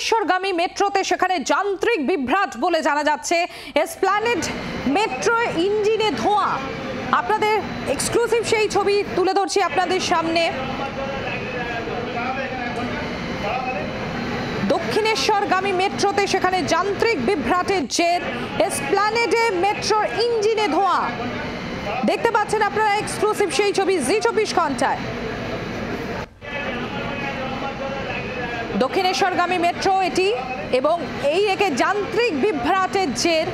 দক্ষিণেশ্বরগামী মেট্রোতে সেখানে যান্ত্রিক বিভ্রাট বলে জানা যাচ্ছে। এসপ্ল্যানেড মেট্রো ইঞ্জিনে ধোঁয়া। আপনাদের এক্সক্লুসিভ সেই ছবি তুলে ধরছি আপনাদের সামনে। দক্ষিণেশ্বরগামী মেট্রোতে সেখানে যান্ত্রিক বিভ্রাটের জের। এসপ্ল্যানেডে মেট্রোর ইঞ্জিনে ধোঁয়া। দেখতে পাচ্ছেন আপনারা এক্সক্লুসিভ সেই ছবি জি24 ঘন্টায়। দক্ষিণেশ্বরগামী মেট্রো এটি, এবং এই রেখে যান্ত্রিক বিভ্রাটের জের।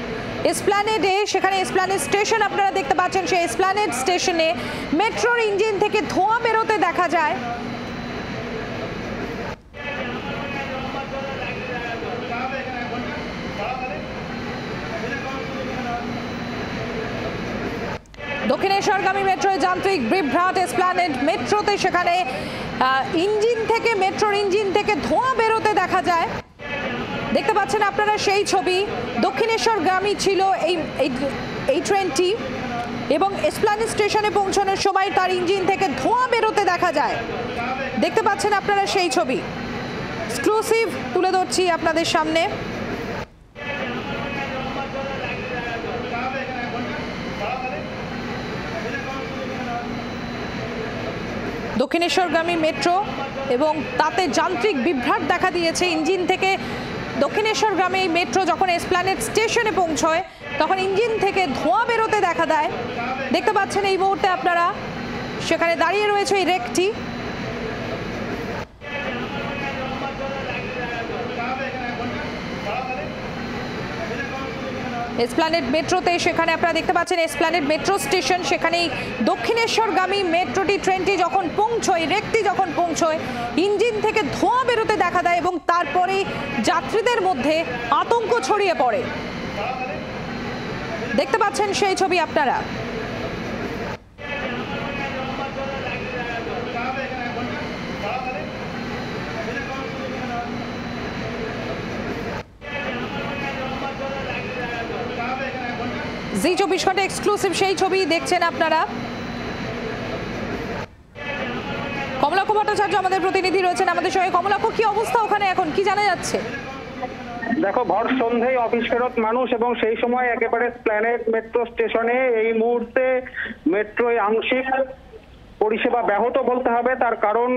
এসপ্ল্যানেডে, সেখানে এসপ্ল্যানেড স্টেশন আপনারা দেখতে পাচ্ছেন, সেই এসপ্ল্যানেড স্টেশনে মেট্রোর ইঞ্জিন থেকে ধোঁয়া বেরোতে দেখা যায়। দক্ষিণেশ্বরগামী মেট্রোয় যান্ত্রিক বিভ্রাট এসপ্ল্যানেড মেট্রোতে, সেখানে ইঞ্জিন থেকে, মেট্রোর ইঞ্জিন থেকে ধোঁয়া বেরোতে দেখা যায়। দেখতে পাচ্ছেন আপনারা সেই ছবি। দক্ষিণেশ্বরগামী ছিল এই ট্রেনটি, এবং এসপ্ল্যানেড স্টেশনে পৌঁছানোর সময় তার ইঞ্জিন থেকে ধোঁয়া বেরোতে দেখা যায়। দেখতে পাচ্ছেন আপনারা সেই ছবি এক্সক্লুসিভ তুলে ধরছি আপনাদের সামনে। দক্ষিণেশ্বরগামী মেট্রো, এবং তাতে যান্ত্রিক বিভ্রাট দেখা দিয়েছে। ইঞ্জিন থেকে দক্ষিণেশ্বরগামী মেট্রো যখন এসপ্ল্যানেড স্টেশনে পৌঁছয় তখন ইঞ্জিন থেকে ধোঁয়া বেরোতে দেখা দেয়। দেখতে পাচ্ছেন এই মুহূর্তে আপনারা, সেখানে দাঁড়িয়ে রয়েছে এই রেকটি। এসপ্ল্যানেড মেট্রোতে, সেখানে আপনারা দেখতে পাচ্ছেন এসপ্ল্যানেড মেট্রো স্টেশন, সেখানেই দক্ষিণেশ্বরগামী মেট্রোটি, ট্রেনটি যখন পৌঁছয়, রেকটি যখন পৌঁছয়, ইঞ্জিন থেকে ধোঁয়া বেরোতে দেখা দেয়, এবং তারপরেই যাত্রীদের মধ্যে আতঙ্ক ছড়িয়ে পড়ে। দেখতে পাচ্ছেন সেই ছবি আপনারা। জি24 ঘন্টা এক্সক্লুসিভ সেই ছবি দেখছেন আপনারা। কমলাক্ষ ভট্টাচার্য আমাদের প্রতিনিধি রয়েছেন আমাদের সঙ্গে। কমলাক্ষ, কি অবস্থা ওখানে, এখন কি জানা যাচ্ছে? দেখো, ভর সন্ধ্যায় অফিস ফেরত মানুষ, এবং সেই সময় একেবারে এসপ্ল্যানেড মেট্রো স্টেশনে এই মুহূর্তে মেট্রোয় আংশিক পরিষেবা ব্যাহত বলতে হবে। তার কারণ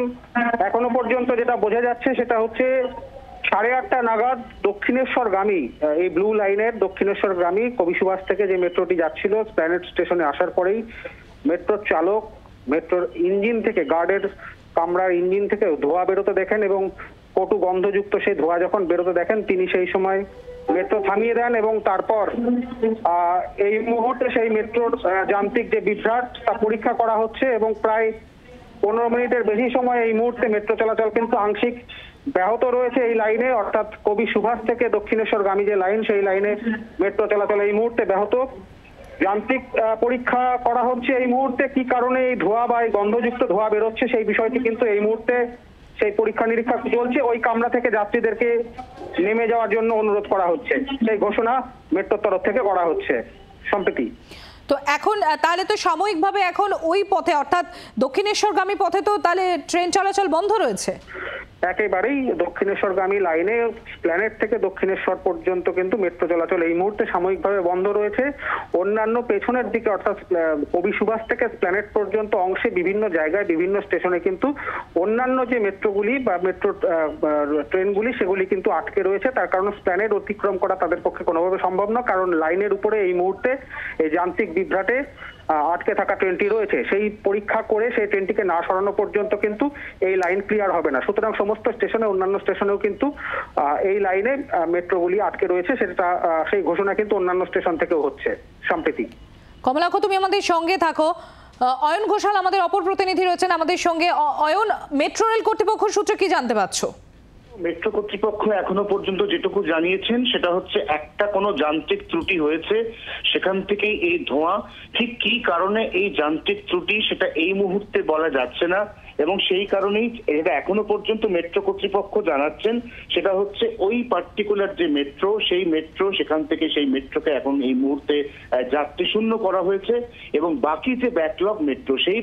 এখনো পর্যন্ত যেটা বোঝা যাচ্ছে সেটা হচ্ছে 8:30 নাগাদ দক্ষিণেশ্বরগামী, এই ব্লু লাইনের দক্ষিণেশ্বরগামী কবি সুভাষ থেকে যে মেট্রোটি যাচ্ছিল, এসপ্ল্যানেড স্টেশনে আসার পরেই মেট্রোর চালক মেট্রোর ইঞ্জিন থেকে, গার্ডের কামরার ইঞ্জিন থেকে ধোঁয়া বেরোতে দেখেন, এবং কটু গন্ধযুক্ত সেই ধোঁয়া যখন বেরোতে দেখেন তিনি সেই সময় মেট্রো থামিয়ে দেন। এবং তারপর এই মুহূর্তে সেই মেট্রোর যান্ত্রিক যে বিভ্রাট তা পরীক্ষা করা হচ্ছে, এবং প্রায় 15 মিনিটের বেশি সময় এই মুহূর্তে মেট্রো চলাচল কিন্তু আংশিক ব্যাহত রয়েছে এই লাইনে, অর্থাৎ কবি সুভাষ থেকে দক্ষিণেশ্বরগামী যে লাইন, সেই লাইনে মেট্রো চলাচল এই মুহূর্তে ব্যাহত। যান্ত্রিক পরীক্ষা করা হচ্ছে এই মুহূর্তে, কি কারণে এই ধোঁয়া বা এই গন্ধযুক্ত ধোঁয়া বেরোচ্ছে সেই বিষয়টি কিন্তু এই মুহূর্তে সেই পরীক্ষা নিরীক্ষা চলছে। ওই কামরা থেকে যাত্রীদেরকে নেমে যাওয়ার জন্য অনুরোধ করা হচ্ছে, সেই ঘোষণা মেট্রোর তরফ থেকে করা হচ্ছে সম্প্রতি। তো এখন তাহলে তো সাময়িকভাবে এখন ওই পথে, অর্থাৎ দক্ষিণেশ্বরগামী পথে তো তাহলে ট্রেন চলাচল বন্ধ রয়েছে? একেবারেই দক্ষিণেশ্বরগামী লাইনে এসপ্ল্যানেড থেকে দক্ষিণেশ্বর পর্যন্ত কিন্তু মেট্রো চলাচল এই মুহূর্তে সাময়িকভাবে বন্ধ রয়েছে। অন্যান্য পেছনের দিকে, অর্থাৎ কবি সুভাষ থেকে এসপ্ল্যানেড পর্যন্ত অংশে বিভিন্ন জায়গায় বিভিন্ন স্টেশনে কিন্তু অন্যান্য যে মেট্রোগুলি বা মেট্রো ট্রেনগুলি সেগুলি কিন্তু আটকে রয়েছে। তার কারণ এসপ্ল্যানেড অতিক্রম করা তাদের পক্ষে কোনোভাবে সম্ভব না, কারণ লাইনের উপরে এই মুহূর্তে এই যান্ত্রিক বিভ্রাটে আটকে থাকা ট্রেনটি রয়েছে। সেই পরীক্ষা করে সেই ট্রেনটিকে না সরানো পর্যন্ত কিন্তু এই লাইন ক্লিয়ার হবে না। সুতরাং সমস্ত স্টেশনে, অন্যান্য স্টেশনেও কিন্তু এই লাইনে মেট্রোগুলি আটকে রয়েছে, সেটা সেই ঘোষণা কিন্তু অন্যান্য স্টেশন থেকেও হচ্ছে সম্প্রতি। কমলাক্ষ, তুমি আমাদের সঙ্গে থাকো। অয়ন ঘোষাল আমাদের অপর প্রতিনিধি রয়েছেন আমাদের সঙ্গে। অয়ন, মেট্রো রেল কর্তৃপক্ষ সূত্রে কি জানতে পারছো? মেট্রো কর্তৃপক্ষ এখনো পর্যন্ত যেটুকু জানিয়েছেন সেটা হচ্ছে একটা কোনো যান্ত্রিক ত্রুটি হয়েছে, সেখান থেকেই এই ধোঁয়া। ঠিক কি কারণে এই যান্ত্রিক ত্রুটি সেটা এই মুহূর্তে বলা যাচ্ছে না, এবং সেই কারণেই এটা এখনো পর্যন্ত মেট্রো কর্তৃপক্ষ জানাচ্ছেন সেটা হচ্ছে ওই পার্টিকুলার যে মেট্রো, সেই মেট্রো সেখান থেকে সেই মেট্রোকে এখন এই মুহূর্তে যাত্রী শূন্য করা হয়েছে এবং বাকি যে ব্যাকলগ মেট্রো সেই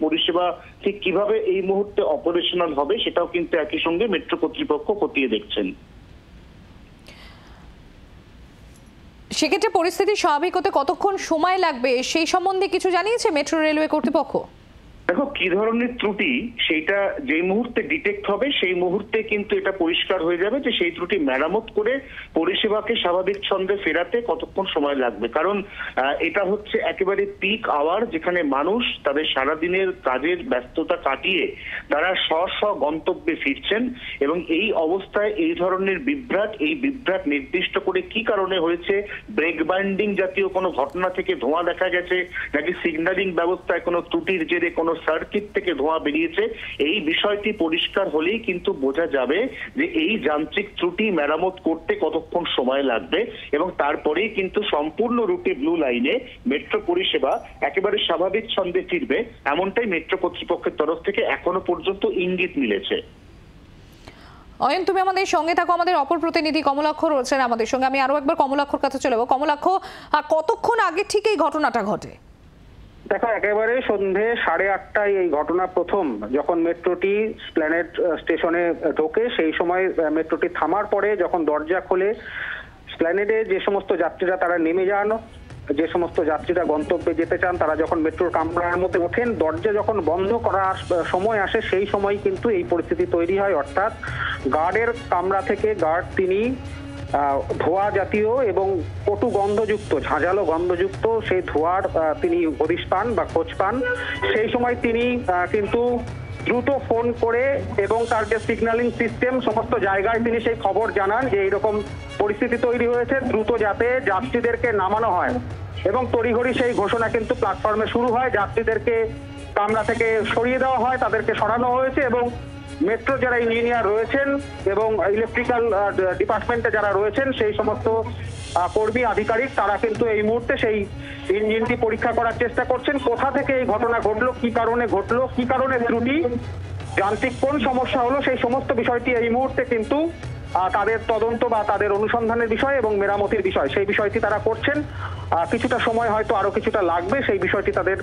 পরিষেবা ঠিক কিভাবে এই মুহূর্তে অপারেশনাল হবে সেটাও কিন্তু একই সঙ্গে মেট্রো কর্তৃপক্ষ খতিয়ে দেখছেন। সেক্ষেত্রে পরিস্থিতি স্বাভাবিক হতে কতক্ষণ সময় লাগবে সেই সম্বন্ধে কিছু জানিয়েছে মেট্রো রেলওয়ে কর্তৃপক্ষ? দেখো, কি ধরনের ত্রুটি সেইটা যে মুহূর্তে ডিটেক্ট হবে সেই মুহূর্তে কিন্তু এটা পরিষ্কার হয়ে যাবে যে সেই ত্রুটি মেরামত করে পরিষেবাকে স্বাভাবিক ছন্দে ফেরাতে কতক্ষণ সময় লাগবে। কারণ এটা হচ্ছে একেবারে পিক আওয়ার, যেখানে মানুষ তাদের সারাদিনের কাজের ব্যস্ততা কাটিয়ে তারা স্ব গন্তব্যে ফিরছেন এবং এই অবস্থায় এই ধরনের বিভ্রাট নির্দিষ্ট করে কি কারণে হয়েছে, ব্রেক বাইন্ডিং জাতীয় কোনো ঘটনা থেকে ধোঁয়া দেখা গেছে নাকি সিগন্যালিং ব্যবস্থায় কোনো ত্রুটির জেরে কোনো সার্কিট থেকে ধোঁয়া বেরিয়েছে, এই বিষয়টি পরিষ্কার হলেই কিন্তু বোঝা যাবে যে এই যান্ত্রিক ত্রুটি মেরামত করতে কতক্ষণ সময় লাগবে এবং তারপরেই কিন্তু সম্পূর্ণ রুটে ব্লু লাইনে মেট্রো পরিষেবা একেবারে স্বাভাবিক ছন্দে ফিরবে, এমনটাই মেট্রো কর্তৃপক্ষের তরফ থেকে এখনো পর্যন্ত ইঙ্গিত মিলেছে। অয়ন, তুমি আমাদের সঙ্গে থাকো। আমাদের অপর প্রতিনিধি কমলাক্ষ রয়েছেন আমাদের সঙ্গে। আমি আরো একবার কমলাক্ষর কাছে চলে যাবো। কমলাক্ষ, কতক্ষণ আগে ঠিক এই ঘটনাটা ঘটে? দেখো, একেবারে সন্ধে 8:30টায় এই ঘটনা প্রথম যখন মেট্রোটি এসপ্ল্যানেড স্টেশনে ঢোকে, সেই সময় মেট্রোটি থামার পরে যখন দরজা খোলে এসপ্ল্যানেডে যে সমস্ত যাত্রীরা তারা নেমে যান, যে সমস্ত যাত্রীরা গন্তব্যে যেতে চান তারা যখন মেট্রোর কামরার মধ্যে ওঠেন, দরজা যখন বন্ধ করার সময় আসে সেই সময় কিন্তু এই পরিস্থিতি তৈরি হয়। অর্থাৎ গার্ডের কামরা থেকে গার্ড তিনি ধোঁয়া জাতীয় এবং কটু গন্ধযুক্ত, ঝাঁঝালো গন্ধযুক্ত সেই ধোঁয়ার তিনি হদিশ পান বা খোঁজ পান। সেই সময় তিনি কিন্তু দ্রুত ফোন করে এবং তার যে সিগন্যালিং সিস্টেম সমস্ত জায়গায় তিনি সেই খবর জানান যে এইরকম পরিস্থিতি তৈরি হয়েছে, দ্রুত যাতে যাত্রীদেরকে নামানো হয় এবং তড়িঘড়ি সেই ঘোষণা কিন্তু প্ল্যাটফর্মে শুরু হয়। যাত্রীদেরকে কামরা থেকে সরিয়ে দেওয়া হয়, তাদেরকে সরানো হয়েছে এবং মেট্রো যারা ইঞ্জিনিয়ার রয়েছেন এবং ইলেকট্রিক্যাল ডিপার্টমেন্টে যারা রয়েছেন সেই সমস্ত কর্মী আধিকারিক তারা কিন্তু এই মুহূর্তে সেই ইঞ্জিনটি পরীক্ষা করার চেষ্টা করছেন। কোথা থেকে এই ঘটনা ঘটলো, কি কারণে ঘটলো, কি কারণে ত্রুটি, যান্ত্রিক কোন সমস্যা হলো, সেই সমস্ত বিষয়টি এই মুহূর্তে কিন্তু তাদের তদন্ত বা তাদের অনুসন্ধানের বিষয় এবং মেরামতির বিষয়, সেই বিষয়টি তারা করছেন। কিছুটা সময় হয়তো আরো কিছুটা লাগবে সেই বিষয়টি তাদের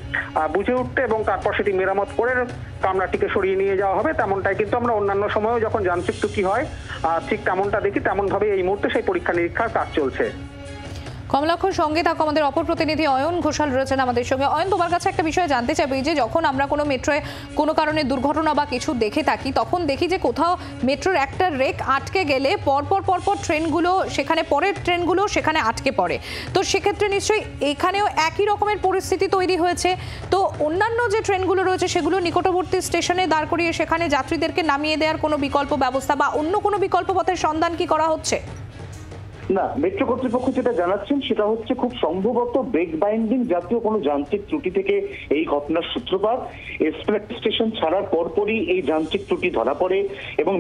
বুঝে উঠতে এবং তারপর সেটি মেরামত করে কামরাটিকে সরিয়ে নিয়ে যাওয়া হবে। তেমনটাই কিন্তু আমরা অন্যান্য সময়েও যখন যান্ত্রিক ত্রুটি হয় ঠিক তেমনটা দেখি, তেমন ভাবে এই মুহূর্তে সেই পরীক্ষা নিরীক্ষার কাজ চলছে। কমলাক্ষর সঙ্গে থাকো আমাদের অপর প্রতিনিধি অয়ন ঘোষাল রয়েছেন আমাদের সঙ্গে। অয়ন, তোমার কাছে একটা বিষয় জানতে চাইবে যে যখন আমরা কোনো মেট্রোয় কোনো কারণে দুর্ঘটনা বা কিছু দেখে থাকি তখন দেখি যে কোথাও মেট্রোর একটা রেক আটকে গেলে পরপর ট্রেনগুলো সেখানে পরের ট্রেনগুলো সেখানে আটকে পড়ে। তো সেক্ষেত্রে নিশ্চয়ই এখানেও একই রকমের পরিস্থিতি তৈরি হয়েছে। তো অন্যান্য যে ট্রেনগুলো রয়েছে সেগুলো নিকটবর্তী স্টেশনে দাঁড় করিয়ে সেখানে যাত্রীদেরকে নামিয়ে দেওয়ার কোনো বিকল্প ব্যবস্থা বা অন্য কোনো বিকল্প পথের সন্ধান কি করা হচ্ছে? না, মেট্রো কর্তৃপক্ষ যেটা জানাচ্ছেন সেটা হচ্ছে খুব সম্ভবত ব্রেক বাইন্ডিং জাতীয় কোনো যান্ত্রিক ত্রুটি থেকে এই ঘটনার সূত্রপাত। এসপ্ল্যানেড স্টেশন ছাড়ার পরপরই এই যান্ত্রিক ত্রুটি ধরা পড়ে এবং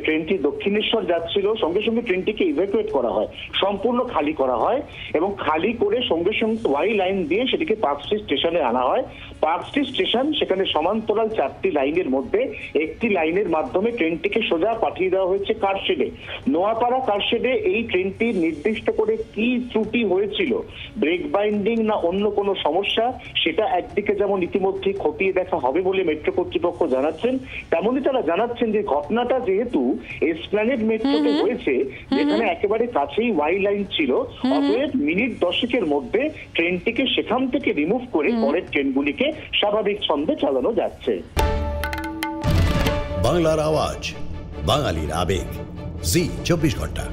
ট্রেনটি দক্ষিণেশ্বর যাচ্ছিল, সঙ্গে সঙ্গে ট্রেনটিকে ইভ্যাকুয়েট করা হয়, সম্পূর্ণ খালি করা হয় এবং খালি করে সঙ্গে সঙ্গে ওয়াই লাইন দিয়ে সেটিকে পার্ক স্ট্রিট স্টেশনে আনা হয়। পার্ক স্ট্রিট স্টেশন সেখানে সমান্তরাল 4টি লাইনের মধ্যে একটি লাইনের মাধ্যমে ট্রেনটিকে সোজা পাঠিয়ে দেওয়া হয়েছে কারশেডে। নোয়াপাড়া কারশেডে এই ট্রেনটি নির্দিষ্ট করে কি ত্রুটি হয়েছিল, ব্রেক বাইন্ডিং না অন্য কোনো সমস্যা, সেটা একদিকে যেমন ইতিমধ্যে খতিয়ে দেখা হবে বলে মেট্রো কর্তৃপক্ষ জানাচ্ছেন, তেমনই তারা জানাচ্ছেন যে ঘটনাটা যেহেতু এসপ্ল্যানেড মেট্রোতে হয়েছে যেখানে একেবারে কাছেই ওয়াই লাইন ছিল, অতএব মিনিট 10-এর মধ্যে ট্রেনটিকে সেখান থেকে রিমুভ করে পরের ট্রেনগুলিকে স্বাভাবিক ছন্দে চালানো যাচ্ছে। বাংলার আওয়াজ, বাঙালির আবেগ, জি 24 ঘন্টা।